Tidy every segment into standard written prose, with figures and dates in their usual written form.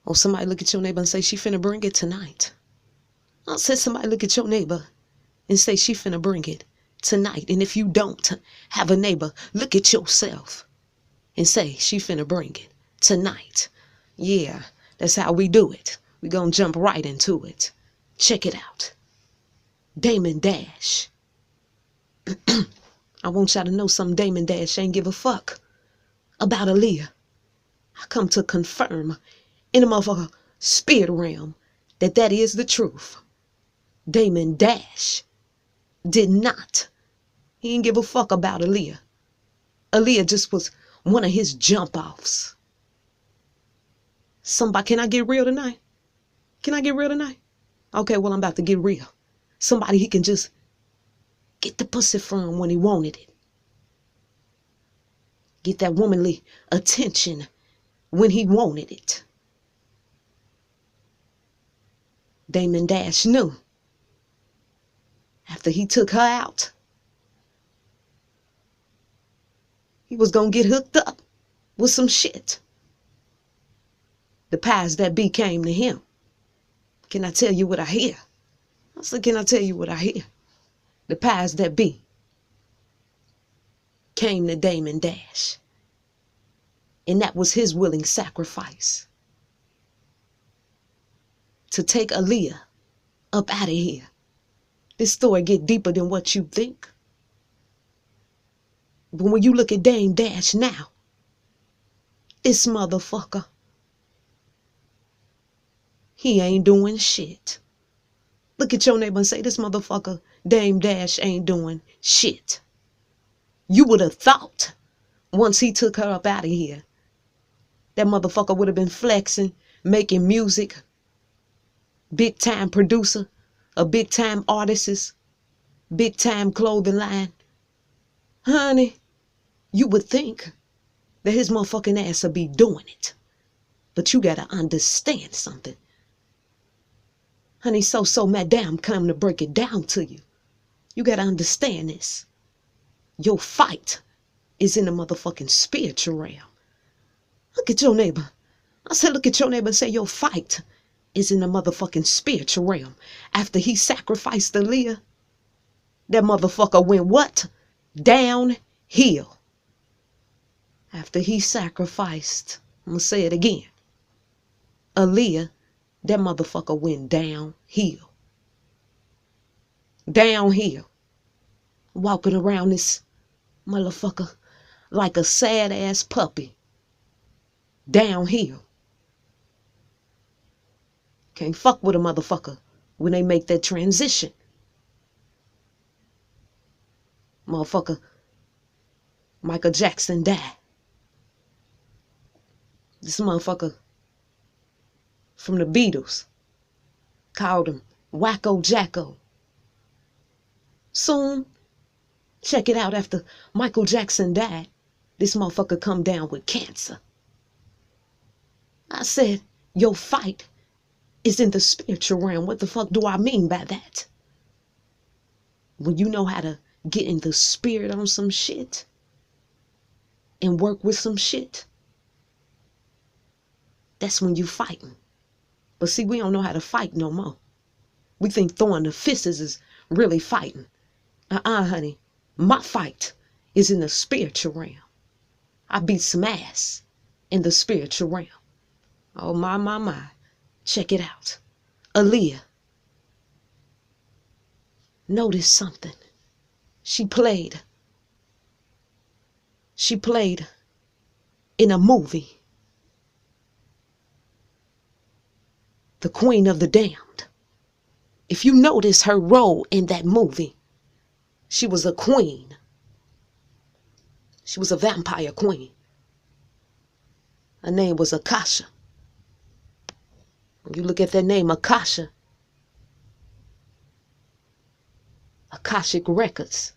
Or somebody look at your neighbor and say she finna bring it tonight. I said somebody look at your neighbor and say she finna bring it tonight. And if you don't have a neighbor, look at yourself and say she finna bring it tonight. Yeah, that's how we do it. We gonna jump right into it. Check it out. Damon Dash. I want y'all to know something. Damon Dash ain't give a fuck about Aaliyah. I come to confirm in the motherfucker spirit realm that is the truth. Damon Dash did not. He didn't give a fuck about Aaliyah. Aaliyah just was one of his jump offs. Somebody, can I get real tonight? Can I get real tonight? Okay, well, I'm about to get real. Somebody he can just get the pussy from when he wanted it. Get that womanly attention when he wanted it. Damon Dash knew after he took her out, he was gonna get hooked up with some shit. The powers that be came to him. Can I tell you what I hear? I said, can I tell you what I hear? The powers that be came to Damon Dash. And that was his willing sacrifice to take Aaliyah up out of here. This story get deeper than what you think. But when you look at Dame Dash now, this motherfucker, he ain't doing shit. Look at your neighbor and say, this motherfucker, Dame Dash, ain't doing shit. You would have thought once he took her up out of here, that motherfucker would have been flexing, making music, big time producer, a big time artist, big time clothing line. Honey, you would think that his motherfucking ass would be doing it. But you gotta understand something. Honey, so madam come to break it down to you. You gotta understand this. Your fight is in the motherfucking spiritual realm. Look at your neighbor. I said, look at your neighbor and say, your fight is in the motherfucking spiritual realm. After he sacrificed Aaliyah, that motherfucker went what? Downhill. After he sacrificed, I'm gonna say it again, Aaliyah, that motherfucker went downhill. Downhill. Walking around this motherfucker like a sad ass puppy. Downhill. Can't fuck with a motherfucker when they make that transition. Motherfucker, Michael Jackson died. This motherfucker from the Beatles called him Wacko Jacko. Soon, check it out, after Michael Jackson died, this motherfucker come down with cancer. I said, your fight is in the spiritual realm. What the fuck do I mean by that? When you know how to get in the spirit on some shit and work with some shit, that's when you fighting. But see, we don't know how to fight no more. We think throwing the fists is really fighting. Honey, my fight is in the spiritual realm. I beat some ass in the spiritual realm. Oh my. Check it out. Aaliyah. Notice something. She played in a movie, The Queen of the Damned. If you notice her role in that movie, she was a queen. She was a vampire queen. Her name was Akasha. When you look at that name, Akasha, Akashic Records,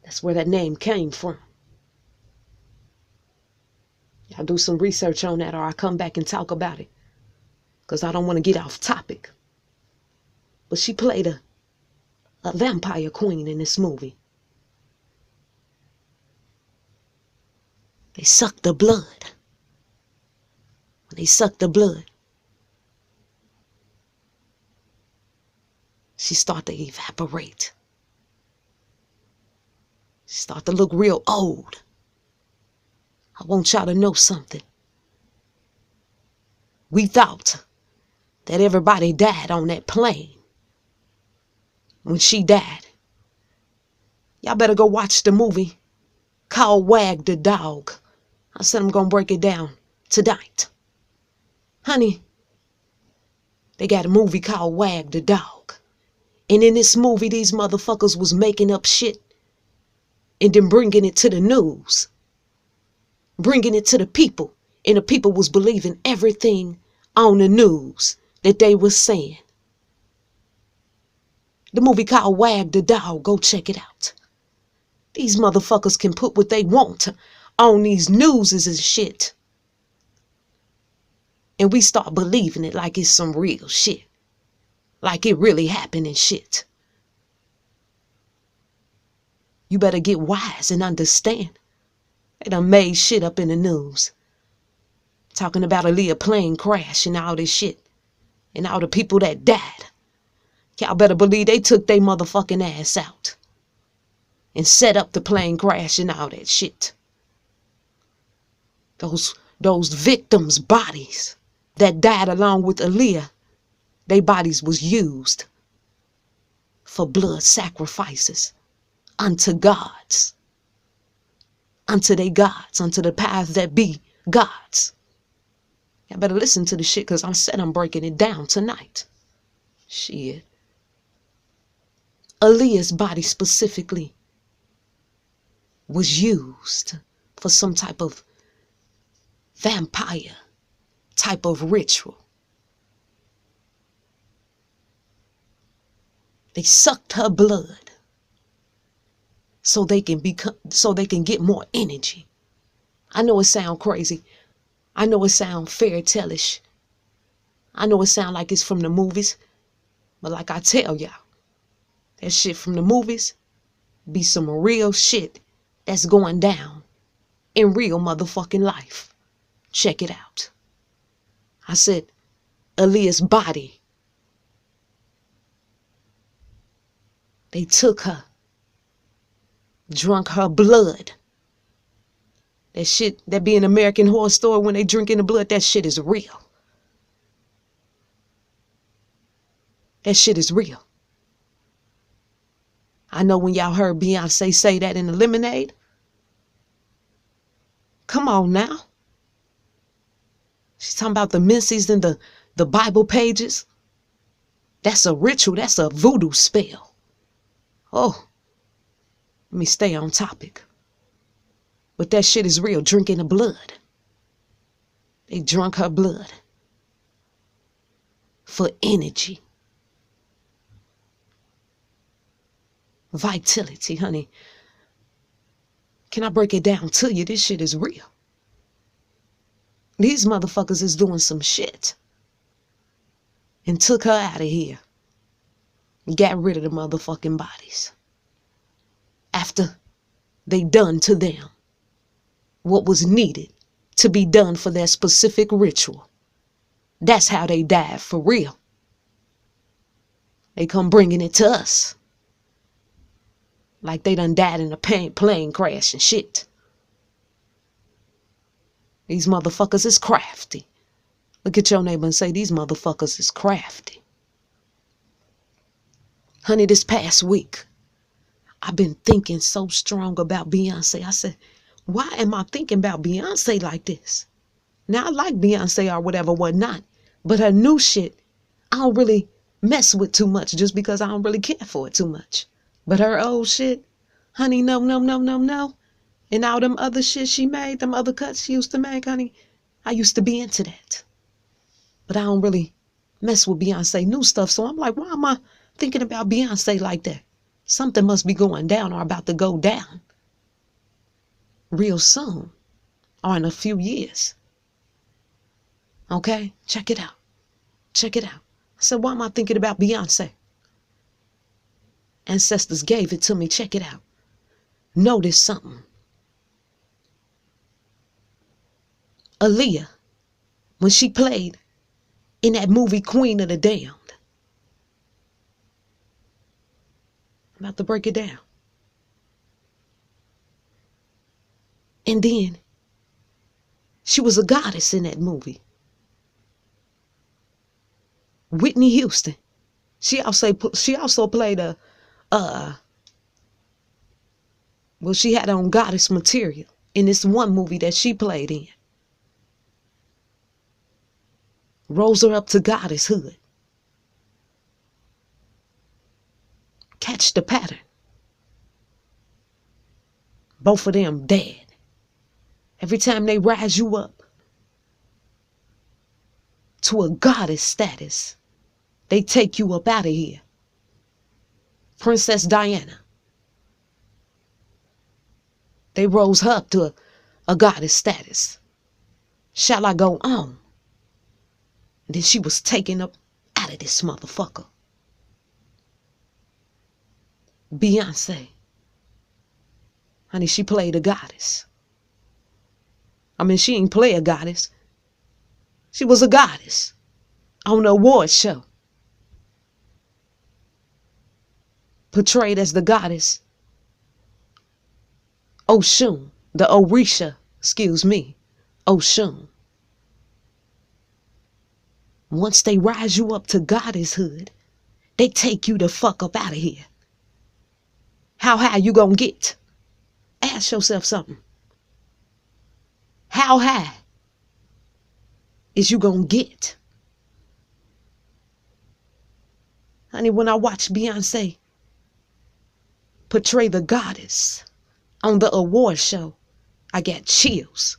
that's where that name came from. I'll do some research on that, or I'll come back and talk about it, because I don't want to get off topic. But she played a vampire queen in this movie. They sucked the blood. When they sucked the blood, she started to evaporate. She started to look real old. I want y'all to know something. We thought that everybody died on that plane when she died. Y'all better go watch the movie called Wag the Dog. I said I'm gonna break it down tonight. Honey, they got a movie called Wag the Dog. And in this movie, these motherfuckers was making up shit and then bringing it to the news. Bringing it to the people. And the people was believing everything on the news that they was saying. The movie called Wag the Dog. Go check it out. These motherfuckers can put what they want on these newses and shit. And we start believing it like it's some real shit. Like it really happened and shit. You better get wise and understand. They done made shit up in the news. Talking about Aaliyah plane crash and all this shit. And all the people that died. Y'all better believe they took their motherfucking ass out. And set up the plane crash and all that shit. Those victims' bodies that died along with Aaliyah, their bodies was used for blood sacrifices unto gods. Unto they gods, unto the powers that be gods. Y'all better listen to the shit because I said I'm breaking it down tonight. Shit. Aaliyah's body specifically was used for some type of vampire type of ritual. They sucked her blood so they can get more energy. I know it sounds crazy. I know it sounds fairy tale-ish. I know it sounds like it's from the movies. But like I tell y'all, that shit from the movies be some real shit that's going down in real motherfucking life. Check it out. I said Aaliyah's body. They took her, drunk her blood. That shit, that be an American Horror Story when they drinking the blood, that shit is real. That shit is real. I know when y'all heard Beyonce say that in the Lemonade. Come on now. She's talking about the menses and the Bible pages. That's a ritual. That's a voodoo spell. Oh, let me stay on topic. But that shit is real, drinking the blood. They drunk her blood for energy. Vitality, honey. Can I break it down to you? This shit is real. These motherfuckers is doing some shit. And took her out of here. Got rid of the motherfucking bodies. After they done to them what was needed to be done for their specific ritual. That's how they died for real. They come bringing it to us. Like they done died in a plane crash and shit. These motherfuckers is crafty. Look at your neighbor and say, these motherfuckers is crafty. Honey, this past week, I've been thinking so strong about Beyonce. I said, why am I thinking about Beyonce like this? Now, I like Beyonce or whatever, whatnot. But her new shit, I don't really mess with too much just because I don't really care for it too much. But her old shit, honey, no. And all them other shit she made, them other cuts she used to make, honey, I used to be into that. But I don't really mess with Beyonce new stuff. So I'm like, why am I thinking about Beyonce like that? Something must be going down or about to go down real soon or in a few years. Okay, check it out. Check it out. I said, why am I thinking about Beyonce? Ancestors gave it to me. Check it out. Notice something. Aaliyah when she played in that movie Queen of the Damned. I'm about to break it down. And then she was a goddess in that movie. Whitney Houston. She also played well, she had on goddess material in this one movie that she played in. Rose her up to goddesshood. Catch the pattern. Both of them dead. Every time they rise you up to a goddess status, they take you up out of here. Princess Diana. They rose her up to a goddess status. Shall I go on? And then she was taken up out of this motherfucker. Beyonce. Honey, she played a goddess. I mean, she ain't play a goddess. She was a goddess on the awards show. Portrayed as the goddess Oshun, the Orisha, Oshun. Once they rise you up to goddesshood, they take you the fuck up out of here. How high you gonna get? Ask yourself something. How high is you gonna get? Honey, when I watch Beyonce portray the goddess on the award show, I got chills.